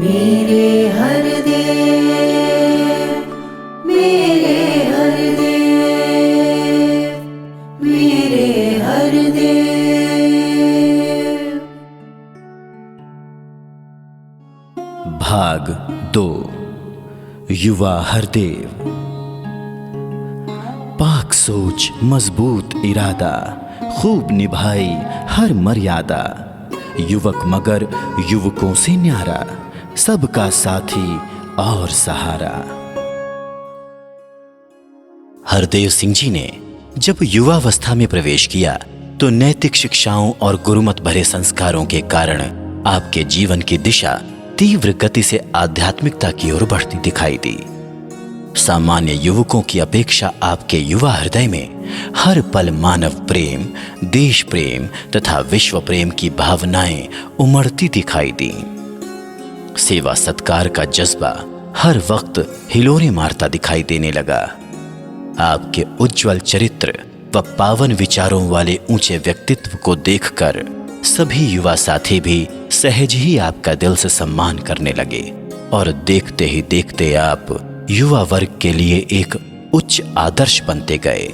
मेरे हरदेव, मेरे हरदेव, मेरे हरदेव। भाग 2 युवा हरदेव। पाक सोच, मजबूत इरादा, खूब निभाई हर मर्यादा। युवक मगर युवकों से न्यारा, सबका साथी और सहारा। हरदेव सिंह जी ने जब युवावस्था में प्रवेश किया तो नैतिक शिक्षाओं और गुरुमत भरे संस्कारों के कारण आपके जीवन की दिशा तीव्र गति से आध्यात्मिकता की ओर बढ़ती दिखाई दी। सामान्य युवकों की अपेक्षा आपके युवा हृदय में हर पल मानव प्रेम, देश प्रेम तथा विश्व प्रेम की भावनाएं उमड़ती दिखाई दी। सेवा सत्कार का जज्बा हर वक्त हिलोरे मारता दिखाई देने लगा। आपके उज्जवल चरित्र व पावन विचारों वाले ऊंचे व्यक्तित्व को देखकर सभी युवा साथी भी सहज ही आपका दिल से सम्मान करने लगे और देखते ही देखते आप युवा वर्ग के लिए एक उच्च आदर्श बनते गए।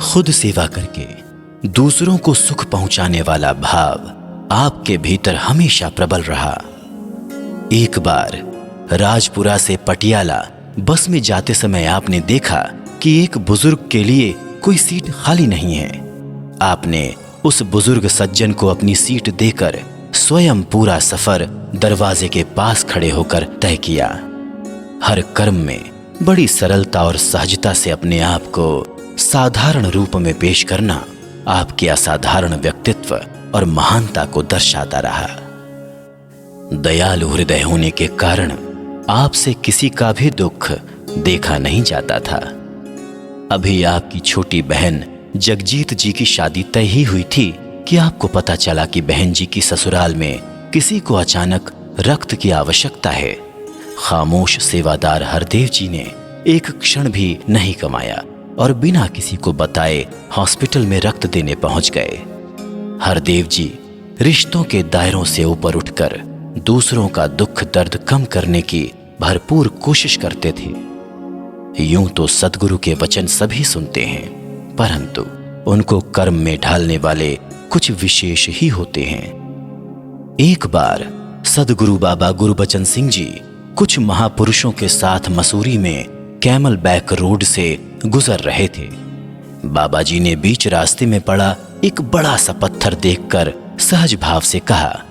खुद सेवा करके दूसरों को सुख पहुंचाने वाला भाव आपके भीतर हमेशा प्रबल रहा। एक बार राजपुरा से पटियाला बस में जाते समय आपने देखा कि एक बुजुर्ग के लिए कोई सीट खाली नहीं है। आपने उस बुजुर्ग सज्जन को अपनी सीट देकर स्वयं पूरा सफर दरवाजे के पास खड़े होकर तय किया। हर कर्म में बड़ी सरलता और सहजता से अपने आप को साधारण रूप में पेश करना आपके असाधारण व्यक्तित्व और महानता को दर्शाता रहा। दयालु हृदय होने के कारण आपसे किसी का भी दुख देखा नहीं जाता था। अभी आपकी छोटी बहन जगजीत जी की शादी तय ही हुई थी कि आपको पता चला कि बहन जी की ससुराल में किसी को अचानक रक्त की आवश्यकता है। खामोश सेवादार हरदेव जी ने एक क्षण भी नहीं कमाया और बिना किसी को बताए हॉस्पिटल में रक्त देने पहुंच गए। हरदेव जी रिश्तों के दायरों से ऊपर उठकर दूसरों का दुख दर्द कम करने की भरपूर कोशिश करते थे। यूं तो सद्गुरु के वचन सभी सुनते हैं, परंतु उनको कर्म में ढालने वाले कुछ विशेष ही होते हैं। एक बार सद्गुरु बाबा गुरबचन सिंह जी कुछ महापुरुषों के साथ मसूरी में कैमल बैक रोड से गुजर रहे थे। बाबा जी ने बीच रास्ते में पड़ा एक बड़ा सा पत्थर देखकर सहज भाव से कहा,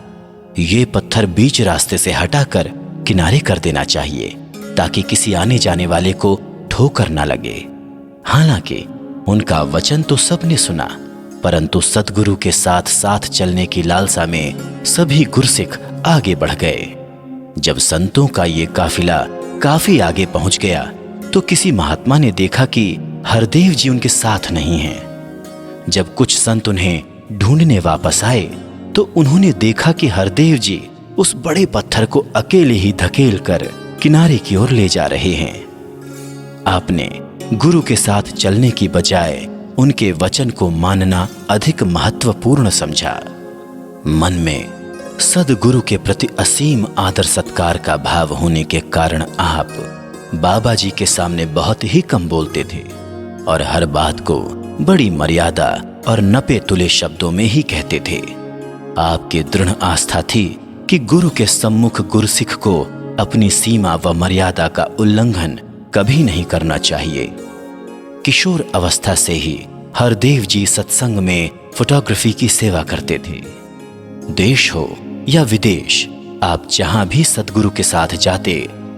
ये पत्थर बीच रास्ते से हटाकर किनारे कर देना चाहिए ताकि किसी आने जाने वाले को ठोकर ना लगे। हालांकि उनका वचन तो सबने सुना, परंतु सद्गुरु के साथ साथ चलने की लालसा में सभी गुरसिख आगे बढ़ गए। जब संतों का ये काफिला काफी आगे पहुंच गया तो किसी महात्मा ने देखा कि हरदेव जी उनके साथ नहीं हैं। जब कुछ संत उन्हें ढूंढने वापस आए तो उन्होंने देखा कि हरदेव जी उस बड़े पत्थर को अकेले ही धकेल कर किनारे की ओर ले जा रहे हैं। आपने गुरु के साथ चलने की बजाय उनके वचन को मानना अधिक महत्वपूर्ण समझा। मन में सद्गुरु के प्रति असीम आदर सत्कार का भाव होने के कारण आप बाबा जी के सामने बहुत ही कम बोलते थे और हर बात को बड़ी मर्यादा और नपे तुले शब्दों में ही कहते थे। आपकी दृढ़ आस्था थी कि गुरु के सम्मुख गुरसिख को अपनी सीमा व मर्यादा का उल्लंघन कभी नहीं करना चाहिए। किशोर अवस्था से ही हरदेव जी सत्संग में फोटोग्राफी की सेवा करते थे। देश हो या विदेश, आप जहां भी सद्गुरु के साथ जाते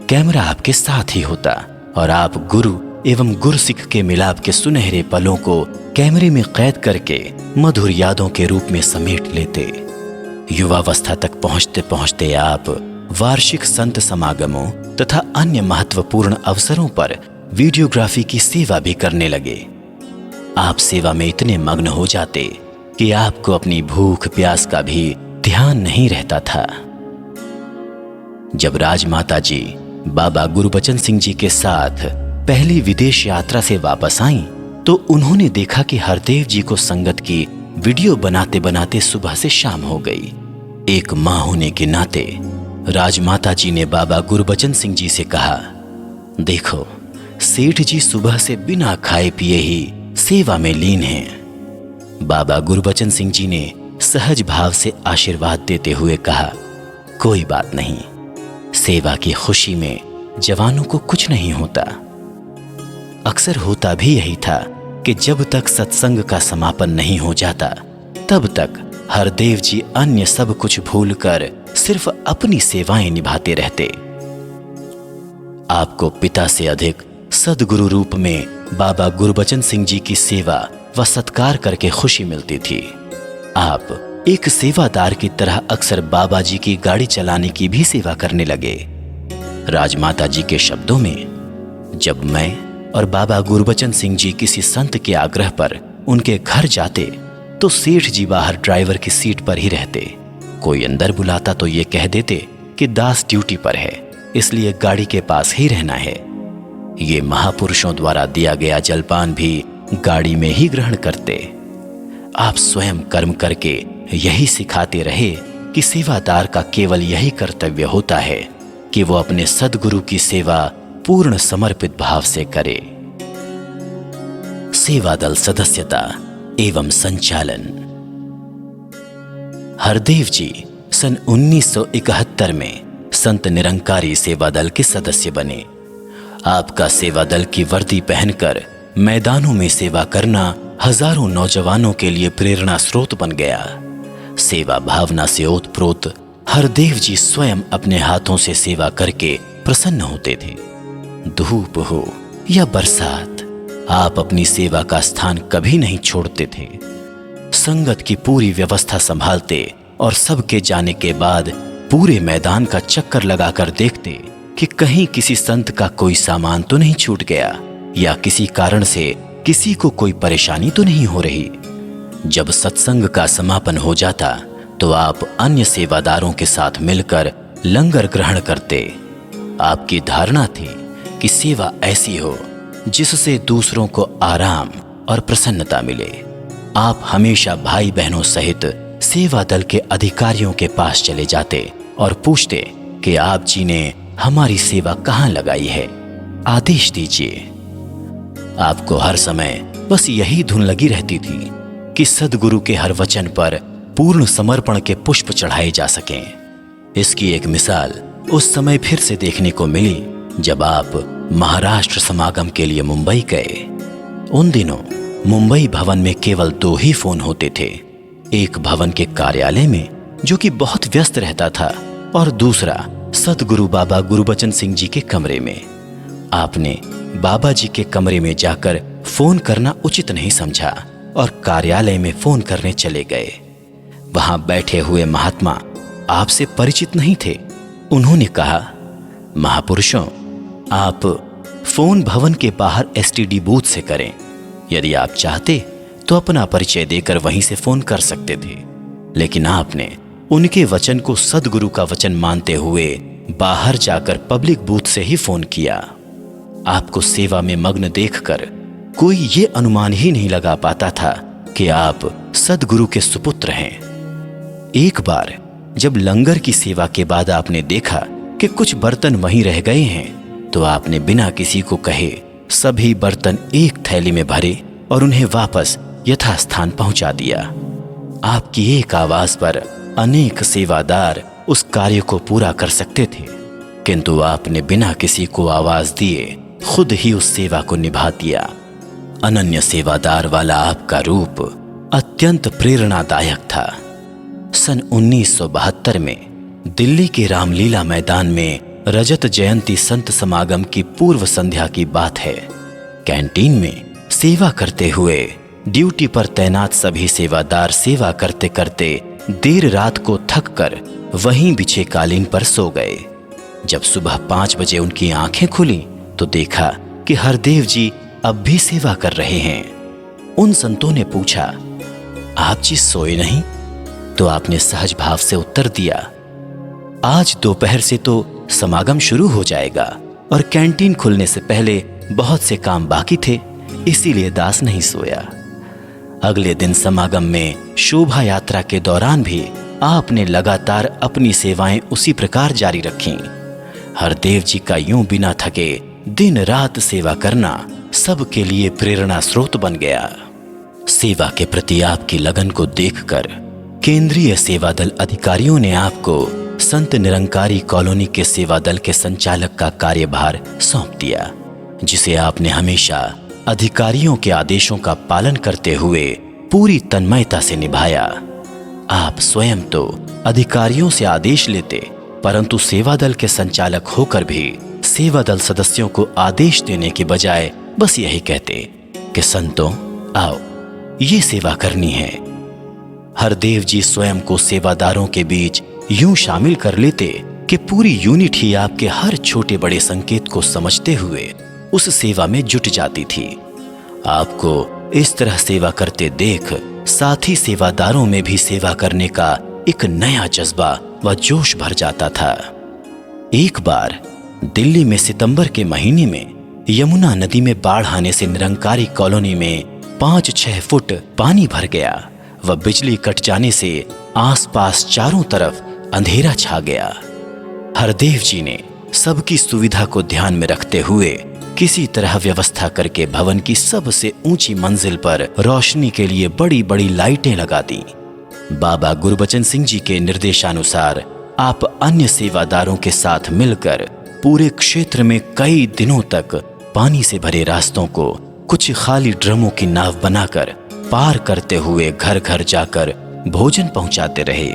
कैमरा आपके साथ ही होता और आप गुरु एवं गुरसिख के मिलाप के सुनहरे पलों को कैमरे में कैद करके मधुर यादों के रूप में समेट लेते। युवावस्था तक पहुंचते पहुंचते आप वार्षिक संत समागमों तथा अन्य महत्वपूर्ण अवसरों पर वीडियोग्राफी की सेवा भी करने लगे। आप सेवा में इतने मग्न हो जाते कि आपको अपनी भूख प्यास का भी ध्यान नहीं रहता था। जब राजमाता जी बाबा गुरबचन सिंह जी के साथ पहली विदेश यात्रा से वापस आईं, तो उन्होंने देखा कि हरदेव जी को संगत की वीडियो बनाते बनाते सुबह से शाम हो गई। एक मां होने के नाते राजमाता जी ने बाबा गुरबचन सिंह जी से कहा, देखो, सेठ जी सुबह से बिना खाए पिए ही सेवा में लीन हैं। बाबा गुरबचन सिंह जी ने सहज भाव से आशीर्वाद देते हुए कहा, कोई बात नहीं, सेवा की खुशी में जवानों को कुछ नहीं होता। अक्सर होता भी यही था कि जब तक सत्संग का समापन नहीं हो जाता तब तक हरदेव जी अन्य सब कुछ भूलकर सिर्फ अपनी सेवाएं निभाते रहते। आपको पिता से अधिक सद्गुरु रूप में बाबा गुरबचन सिंह जी की सेवा व सत्कार करके खुशी मिलती थी। आप एक सेवादार की तरह अक्सर बाबा जी की गाड़ी चलाने की भी सेवा करने लगे। राजमाता जी के शब्दों में, जब मैं और बाबा गुरबचन सिंह जी किसी संत के आग्रह पर उनके घर जाते तो सेठ जी बाहर ड्राइवर की सीट पर ही रहते। कोई अंदर बुलाता तो ये कह देते कि दास ड्यूटी पर है, इसलिए गाड़ी के पास ही रहना है। ये महापुरुषों द्वारा दिया गया जलपान भी गाड़ी में ही ग्रहण करते। आप स्वयं कर्म करके यही सिखाते रहे कि सेवादार का केवल यही कर्तव्य होता है कि वो अपने सद्गुरु की सेवा पूर्ण समर्पित भाव से करे। सेवा दल सदस्यता एवं संचालन। हरदेव जी सन 1971 में संत निरंकारी सेवा दल के सदस्य बने। आपका सेवा दल की वर्दी पहनकर मैदानों में सेवा करना हजारों नौजवानों के लिए प्रेरणा स्रोत बन गया। सेवा भावना से ओतप्रोत हरदेव जी स्वयं अपने हाथों से सेवा करके प्रसन्न होते थे। धूप हो या बरसात, आप अपनी सेवा का स्थान कभी नहीं छोड़ते थे। संगत की पूरी व्यवस्था संभालते और सबके जाने के बाद पूरे मैदान का चक्कर लगाकर देखते कि कहीं किसी संत का कोई सामान तो नहीं छूट गया या किसी कारण से किसी को कोई परेशानी तो नहीं हो रही। जब सत्संग का समापन हो जाता तो आप अन्य सेवादारों के साथ मिलकर लंगर ग्रहण करते। आपकी धारणा थी कि सेवा ऐसी हो जिससे दूसरों को आराम और प्रसन्नता मिले। आप हमेशा भाई बहनों सहित सेवा दल के अधिकारियों के पास चले जाते और पूछते कि आप जी ने हमारी सेवा कहाँ लगाई है, आदेश दीजिए। आपको हर समय बस यही धुन लगी रहती थी कि सद्गुरु के हर वचन पर पूर्ण समर्पण के पुष्प चढ़ाए जा सकें। इसकी एक मिसाल उस समय फिर से देखने को मिली जब आप महाराष्ट्र समागम के लिए मुंबई गए। उन दिनों मुंबई भवन में केवल 2 ही फोन होते थे, एक भवन के कार्यालय में जो कि बहुत व्यस्त रहता था और दूसरा सद्गुरु बाबा गुरबचन सिंह जी के कमरे में। आपने बाबा जी के कमरे में जाकर फोन करना उचित नहीं समझा और कार्यालय में फोन करने चले गए। वहां बैठे हुए महात्मा आपसे परिचित नहीं थे। उन्होंने कहा, महापुरुषों, आप फोन भवन के बाहर एसटीडी बूथ से करें। यदि आप चाहते तो अपना परिचय देकर वहीं से फोन कर सकते थे, लेकिन आपने उनके वचन को सद्गुरु का वचन मानते हुए बाहर जाकर पब्लिक बूथ से ही फोन किया। आपको सेवा में मग्न देखकर कोई ये अनुमान ही नहीं लगा पाता था कि आप सद्गुरु के सुपुत्र हैं। एक बार जब लंगर की सेवा के बाद आपने देखा कि कुछ बर्तन वहीं रह गए हैं तो आपने बिना किसी को कहे सभी बर्तन एक थैली में भरे और उन्हें वापस यथास्थान पहुंचा दिया। आपकी एक आवाज पर अनेक सेवादार उस कार्य को पूरा कर सकते थे, किंतु आपने बिना किसी को आवाज दिए खुद ही उस सेवा को निभा दिया। अनन्य सेवादार वाला आपका रूप अत्यंत प्रेरणादायक था। सन 1972 में दिल्ली के रामलीला मैदान में रजत जयंती संत समागम की पूर्व संध्या की बात है। कैंटीन में सेवा करते हुए ड्यूटी पर तैनात सभी सेवादार सेवा करते करते देर रात को थककर वहीं बिछे कालीन पर सो गए। जब सुबह 5 बजे उनकी आंखें खुली तो देखा कि हरदेव जी अब भी सेवा कर रहे हैं। उन संतों ने पूछा, आप जी सोए नहीं? तो आपने सहज भाव से उत्तर दिया, आज दोपहर से तो समागम शुरू हो जाएगा और कैंटीन खुलने से पहले बहुत से काम बाकी थे, इसीलिए दास नहीं सोया। अगले दिन समागम में शोभा यात्रा के दौरान भी आपने लगातार अपनी सेवाएं उसी प्रकार जारी रखीं। हरदेव जी का यूं बिना थके दिन रात सेवा करना सबके लिए प्रेरणा स्रोत बन गया। सेवा के प्रति आपकी लगन को देखकर केंद्रीय सेवा दल अधिकारियों ने आपको संत निरंकारी कॉलोनी के सेवा दल के संचालक का कार्यभार सौंप दिया, जिसे आपने हमेशा अधिकारियों के आदेशों का पालन करते हुए पूरी तन्मयता से निभाया। आप स्वयं तो अधिकारियों से आदेश लेते, परंतु सेवा दल के संचालक होकर भी सेवा दल सदस्यों को आदेश देने के बजाय बस यही कहते कि संतों आओ, ये सेवा करनी है। हरदेव जी स्वयं को सेवादारों के बीच यूं शामिल कर लेते कि पूरी यूनिट ही आपके हर छोटे बड़े संकेत को समझते हुए उस सेवा में जुट जाती थी। आपको इस तरह सेवा करते देख साथी सेवादारों में भी सेवा करने का एक नया जज्बा व जोश भर जाता था। एक बार दिल्ली में सितंबर के महीने में यमुना नदी में बाढ़ आने से निरंकारी कॉलोनी में 5-6 फुट पानी भर गया व बिजली कट जाने से आसपास चारों तरफ अंधेरा छा गया। हरदेव जी ने सबकी सुविधा को ध्यान में रखते हुए किसी तरह व्यवस्था करके भवन की सबसे ऊंची मंजिल पर रोशनी के लिए बड़ी बड़ी लाइटें लगा दी। बाबा गुरबचन सिंह जी के निर्देशानुसार आप अन्य सेवादारों के साथ मिलकर पूरे क्षेत्र में कई दिनों तक पानी से भरे रास्तों को कुछ खाली ड्रमों की नाव बनाकर पार करते हुए घर घर जाकर भोजन पहुंचाते रहे।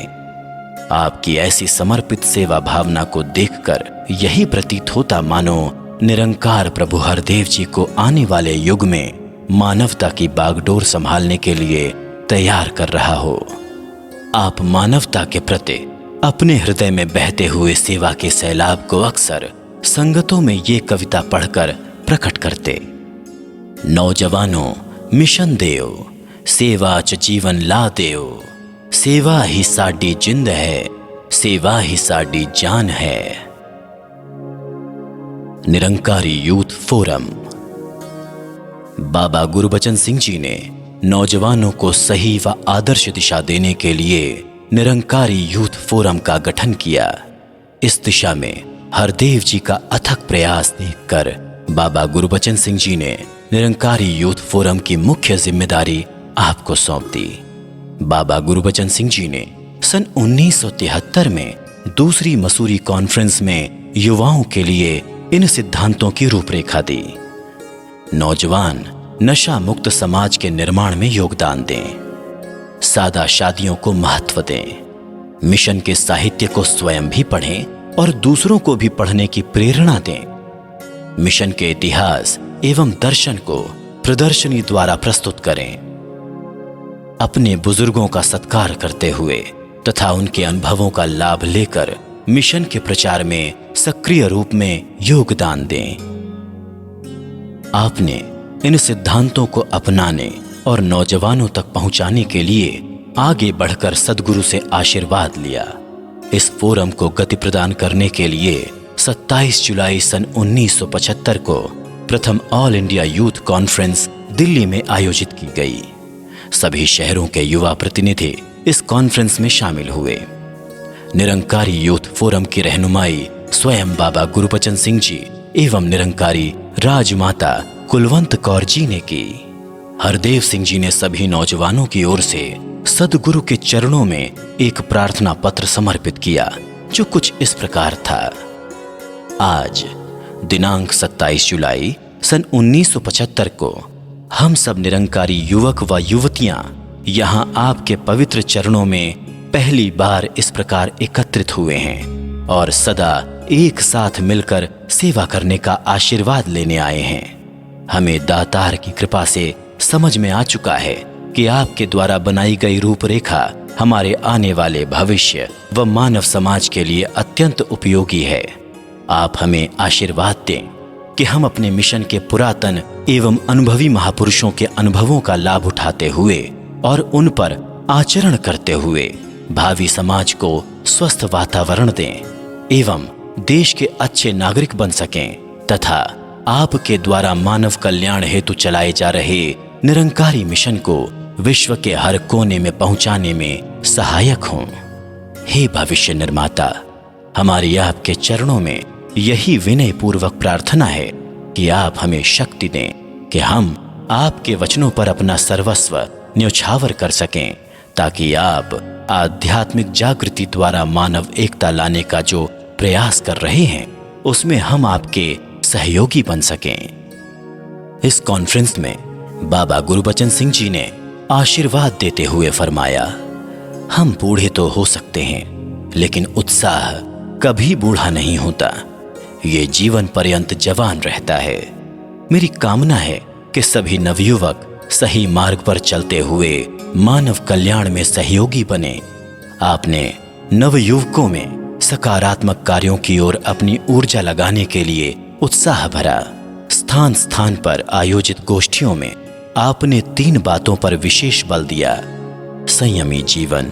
आपकी ऐसी समर्पित सेवा भावना को देखकर यही प्रतीत होता मानो निरंकार प्रभु हरदेव जी को आने वाले युग में मानवता की बागडोर संभालने के लिए तैयार कर रहा हो। आप मानवता के प्रति अपने हृदय में बहते हुए सेवा के सैलाब को अक्सर संगतों में ये कविता पढ़कर प्रकट करते। नौजवानों मिशन देओ, सेवा च जीवन ला देओ, सेवा ही साडी जिंद है, सेवा ही साडी जान है। Nirankari youth forum. बाबा गुरबचन सिंह जी ने नौजवानों को सही व आदर्श दिशा देने के लिए निरंकारी यूथ फोरम का गठन किया। इस दिशा में हरदेव जी का अथक प्रयास देखकर बाबा गुरबचन सिंह जी ने निरंकारी यूथ फोरम की मुख्य जिम्मेदारी आपको सौंप दी। बाबा गुरबचन सिंह जी ने सन 1973 में दूसरी मसूरी कॉन्फ्रेंस में युवाओं के लिए इन सिद्धांतों की रूपरेखा दी। नौजवान नशा मुक्त समाज के निर्माण में योगदान दें, सादा शादियों को महत्व दें, मिशन के साहित्य को स्वयं भी पढ़ें और दूसरों को भी पढ़ने की प्रेरणा दें। मिशन के इतिहास एवं दर्शन को प्रदर्शनी द्वारा प्रस्तुत करें। अपने बुजुर्गों का सत्कार करते हुए तथा उनके अनुभवों का लाभ लेकर मिशन के प्रचार में सक्रिय रूप में योगदान दें। आपने इन सिद्धांतों को अपनाने और नौजवानों तक पहुंचाने के लिए आगे बढ़कर सद्गुरु से आशीर्वाद लिया। इस फोरम को गति प्रदान करने के लिए 27 जुलाई सन 1975 को प्रथम all India youth conference Delhi में आयोजित की गई। सभी शहरों के युवा प्रतिनिधि इस कॉन्फ्रेंस में शामिल हुए। निरंकारी यूथ फोरम की रहनुमाई स्वयं बाबा गुरबचन सिंह जी एवं निरंकारी राजमाता कुलवंत कौर जी ने की। हरदेव सिंह जी ने सभी नौजवानों की ओर से सद्गुरु के चरणों में एक प्रार्थना पत्र समर्पित किया, जो कुछ इस प्रकार था। आज दिनांक 27 जुलाई सन 1975 को हम सब निरंकारी युवक व युवतियां यहां आपके पवित्र चरणों में पहली बार इस प्रकार एकत्रित हुए हैं और सदा एक साथ मिलकर सेवा करने का आशीर्वाद लेने आए हैं। हमें दातार की कृपा से समझ में आ चुका है कि आपके द्वारा बनाई गई रूपरेखा हमारे आने वाले भविष्य व मानव समाज के लिए अत्यंत उपयोगी है। आप हमें आशीर्वाद दें कि हम अपने मिशन के पुरातन एवं अनुभवी महापुरुषों के अनुभवों का लाभ उठाते हुए और उन पर आचरण करते हुए भावी समाज को स्वस्थ वातावरण दें एवं देश के अच्छे नागरिक बन सकें तथा आपके द्वारा मानव कल्याण हेतु चलाए जा रहे निरंकारी मिशन को विश्व के हर कोने में पहुंचाने में सहायक हों। हे भविष्य निर्माता, हमारी आपके चरणों में यही विनय पूर्वक प्रार्थना है कि आप हमें शक्ति दें कि हम आपके वचनों पर अपना सर्वस्व न्यौछावर कर सकें, ताकि आप आध्यात्मिक जागृति द्वारा मानव एकता लाने का जो प्रयास कर रहे हैं उसमें हम आपके सहयोगी बन सकें। इस कॉन्फ्रेंस में बाबा गुरबचन सिंह जी ने आशीर्वाद देते हुए फरमाया, हम बूढ़े तो हो सकते हैं, लेकिन उत्साह कभी बूढ़ा नहीं होता, ये जीवन पर्यंत जवान रहता है। मेरी कामना है कि सभी नवयुवक सही मार्ग पर चलते हुए मानव कल्याण में सहयोगी बने। आपने नवयुवकों में सकारात्मक कार्यों की ओर अपनी ऊर्जा लगाने के लिए उत्साह भरा। स्थान स्थान पर आयोजित गोष्ठियों में आपने 3 बातों पर विशेष बल दिया: संयमी जीवन,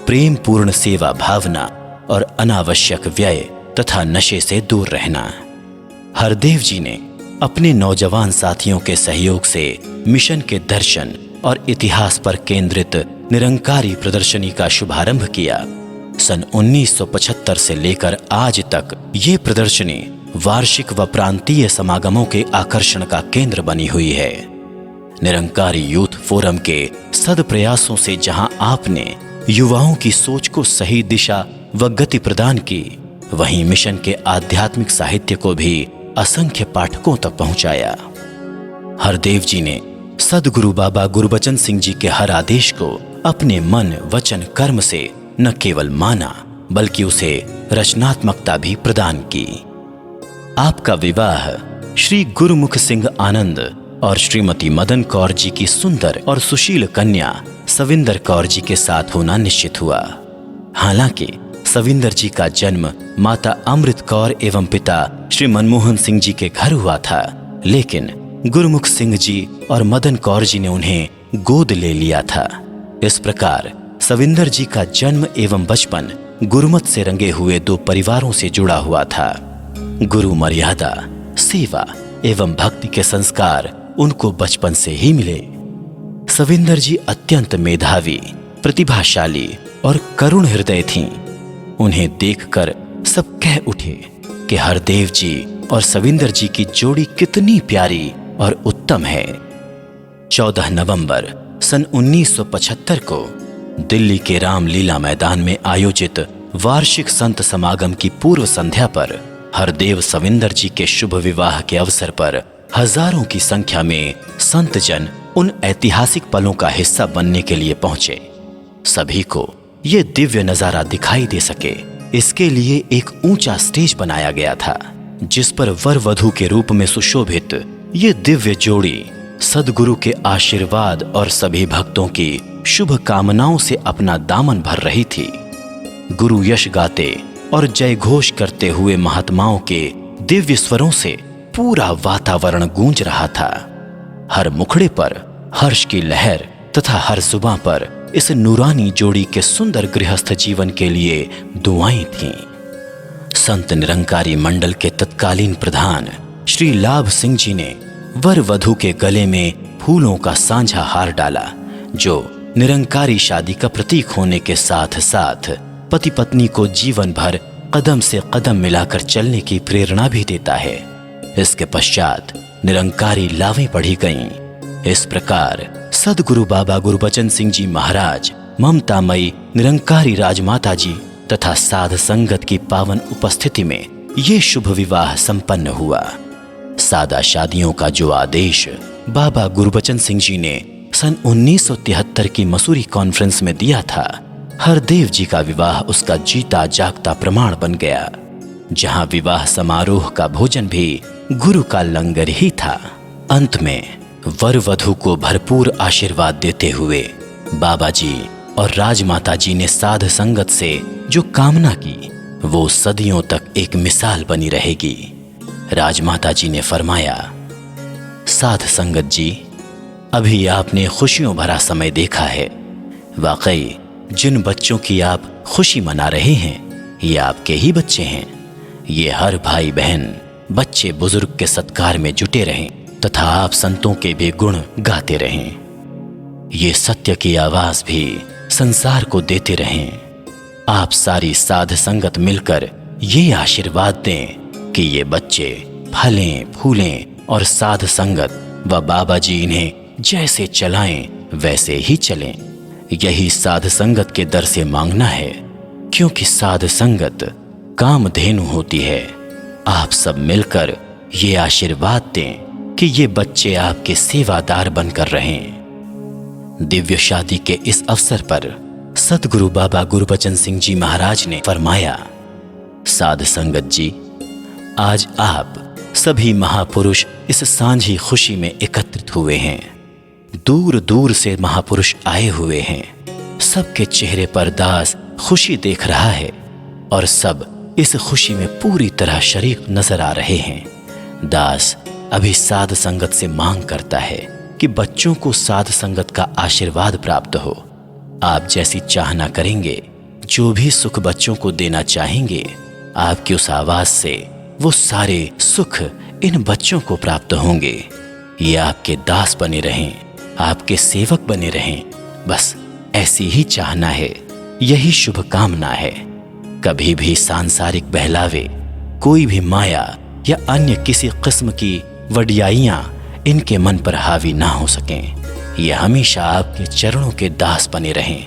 प्रेम पूर्ण सेवा भावना और अनावश्यक व्यय तथा नशे से दूर रहना। हरदेव जी ने अपने नौजवान साथियों के सहयोग से मिशन के दर्शन और इतिहास पर केंद्रित निरंकारी प्रदर्शनी का शुभारंभ किया। सन 1975 से लेकर आज तक ये प्रदर्शनी वार्षिक व प्रांतीय समागमों के आकर्षण का केंद्र बनी हुई है। निरंकारी यूथ फोरम के सदप्रयासों से जहां आपने युवाओं की सोच को सही दिशा व गति प्रदान की, वहीं मिशन के आध्यात्मिक साहित्य को भी असंख्य पाठकों तक पहुंचाया। हरदेव जी ने सदगुरु बाबा गुरबचन सिंह जी के हर आदेश को अपने मन वचन कर्म से न केवल माना, बल्कि उसे रचनात्मकता भी प्रदान की। आपका विवाह श्री गुरुमुख सिंह आनंद और श्रीमती मदन कौर जी की सुंदर और सुशील कन्या सविंदर कौर जी के साथ होना निश्चित हुआ। हालांकि सविंदर जी का जन्म माता अमृत कौर एवं पिता श्री मनमोहन सिंह जी के घर हुआ था, लेकिन गुरुमुख सिंह जी और मदन कौर जी ने उन्हें गोद ले लिया था। इस प्रकार सविंदर जी का जन्म एवं बचपन गुरुमत से रंगे हुए 2 परिवारों से जुड़ा हुआ था। गुरु मर्यादा, सेवा एवं भक्ति के संस्कार उनको बचपन से ही मिले। सविंदर जी अत्यंत मेधावी, प्रतिभाशाली और करुण हृदय थीं। उन्हें देखकर सब कह उठे कि हरदेव जी और सविंदर जी की जोड़ी कितनी प्यारी और उत्तम है। 14 नवंबर सन 1975 को दिल्ली के रामलीला मैदान में आयोजित वार्षिक संत समागम की पूर्व संध्या पर हरदेव सविंदर जी के शुभ विवाह के अवसर पर हजारों की संख्या में संत जन उन ऐतिहासिक पलों का हिस्सा बनने के लिए पहुंचे। सभी को ये दिव्य नजारा दिखाई दे सके, इसके लिए एक ऊंचा स्टेज बनाया गया था, जिस पर वर वधू के रूप में सुशोभित ये दिव्य जोड़ी सदगुरु के आशीर्वाद और सभी भक्तों की शुभ कामनाओं से अपना दामन भर रही थी। गुरु यश गाते और जय घोष करते हुए महात्माओं के दिव्य स्वरों से पूरा वातावरण गूंज रहा था। हर मुखड़े पर हर्ष की लहर तथा हर जुबां पर इस नूरानी जोड़ी के सुंदर गृहस्थ जीवन के लिए दुआएं थीं। संत निरंकारी मंडल के तत्कालीन प्रधान श्री लाभ सिंह जी ने वर वधू के गले में फूलों का सांझा हार डाला, जो निरंकारी शादी का प्रतीक होने के साथ साथ पति पत्नी को जीवन भर कदम से कदम मिलाकर चलने की प्रेरणा भी देता है। इसके पश्चात निरंकारी लावें पढ़ी गईं। इस प्रकार सदगुरु बाबा गुरबचन सिंह जी महाराज, ममतामयी निरंकारी राजमाता जी तथा साध संगत की पावन उपस्थिति में ये शुभ विवाह संपन्न हुआ। सादा शादियों का जो आदेश बाबा गुरबचन सिंह जी ने सन 1973 की मसूरी कॉन्फ्रेंस में दिया था, हरदेव जी का विवाह उसका जीता जागता प्रमाण बन गया, जहां विवाह समारोह का भोजन भी गुरु का लंगर ही था। अंत में वर वधू को भरपूर आशीर्वाद देते हुए बाबा जी और राजमाता जी ने साध संगत से जो कामना की, वो सदियों तक एक मिसाल बनी रहेगी। राजमाता जी ने फरमाया, साध संगत जी, अभी आपने खुशियों भरा समय देखा है। वाकई जिन बच्चों की आप खुशी मना रहे हैं, ये आपके ही बच्चे हैं। ये हर भाई बहन बच्चे बुजुर्ग के सत्कार में जुटे रहें तथा आप संतों के भी गुण गाते रहें। ये सत्य की आवाज भी संसार को देते रहें। आप सारी साध संगत मिलकर ये आशीर्वाद दें कि ये बच्चे फलें फूलें और साध संगत व बाबा जी इन्हें जैसे चलाएं वैसे ही चलें। यही साध संगत के दर से मांगना है, क्योंकि साध संगत कामधेनु होती है। आप सब मिलकर ये आशीर्वाद दें कि ये बच्चे आपके सेवादार बनकर रहें। दिव्य शादी के इस अवसर पर सतगुरु बाबा गुरबचन सिंह जी महाराज ने फरमाया, साध संगत जी, आज आप सभी महापुरुष इस सांझी खुशी में एकत्रित हुए हैं। दूर दूर से महापुरुष आए हुए हैं। सबके चेहरे पर दास खुशी देख रहा है और सब इस खुशी में पूरी तरह शरीक नजर आ रहे हैं। दास अभी साध संगत से मांग करता है कि बच्चों को साध संगत का आशीर्वाद प्राप्त हो। आप जैसी चाहना करेंगे, जो भी सुख बच्चों को देना चाहेंगे, आपकी उस आवाज से वो सारे सुख इन बच्चों को प्राप्त होंगे। ये आपके दास बने रहें, आपके सेवक बने रहें। बस ऐसी ही चाहना है, यही शुभ कामना है। कभी भी सांसारिक बहलावे, कोई भी माया या अन्य किसी किस्म की वडियाइयां इनके मन पर हावी ना हो सकें। ये हमेशा आपके चरणों के दास बने रहें,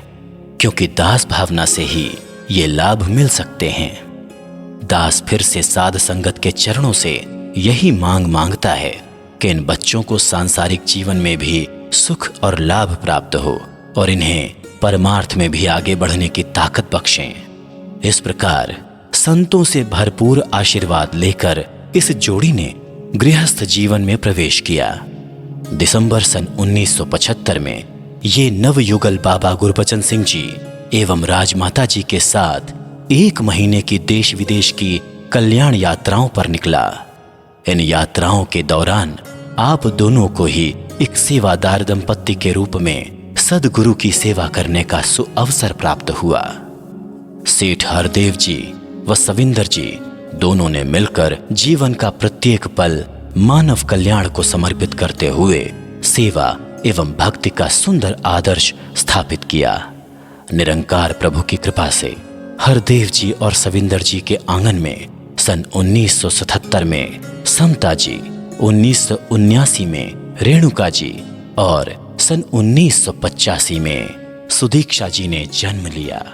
क्योंकि दास भावना से ही ये लाभ मिल सकते हैं। दास फिर से साध संगत के चरणों से यही मांग मांगता है कि इन बच्चों को सांसारिक जीवन में भी सुख और लाभ प्राप्त हो और इन्हें परमार्थ में भी आगे बढ़ने की ताकत बख्शें। इस प्रकार संतों से भरपूर आशीर्वाद लेकर इस जोड़ी ने गृहस्थ जीवन में प्रवेश किया। दिसंबर सन 1975 में ये नवयुगल बाबा गुरबचन सिंह जी एवं राजमाता जी के साथ 1 महीने की देश विदेश की कल्याण यात्राओं पर निकला। इन यात्राओं के दौरान आप दोनों को ही एक सेवादार दंपत्ति के रूप में सदगुरु की सेवा करने का सुअवसर प्राप्त हुआ। सेठ हरदेव जी व सविंदर जी दोनों ने मिलकर जीवन का प्रत्येक पल मानव कल्याण को समर्पित करते हुए सेवा एवं भक्ति का सुंदर आदर्श स्थापित किया। निरंकार प्रभु की कृपा से हरदेव जी और सविंदर जी के आंगन में सन 1977 में समता जी, 1979 में रेणुका जी और सन 1985 में सुदीक्षा जी ने जन्म लिया।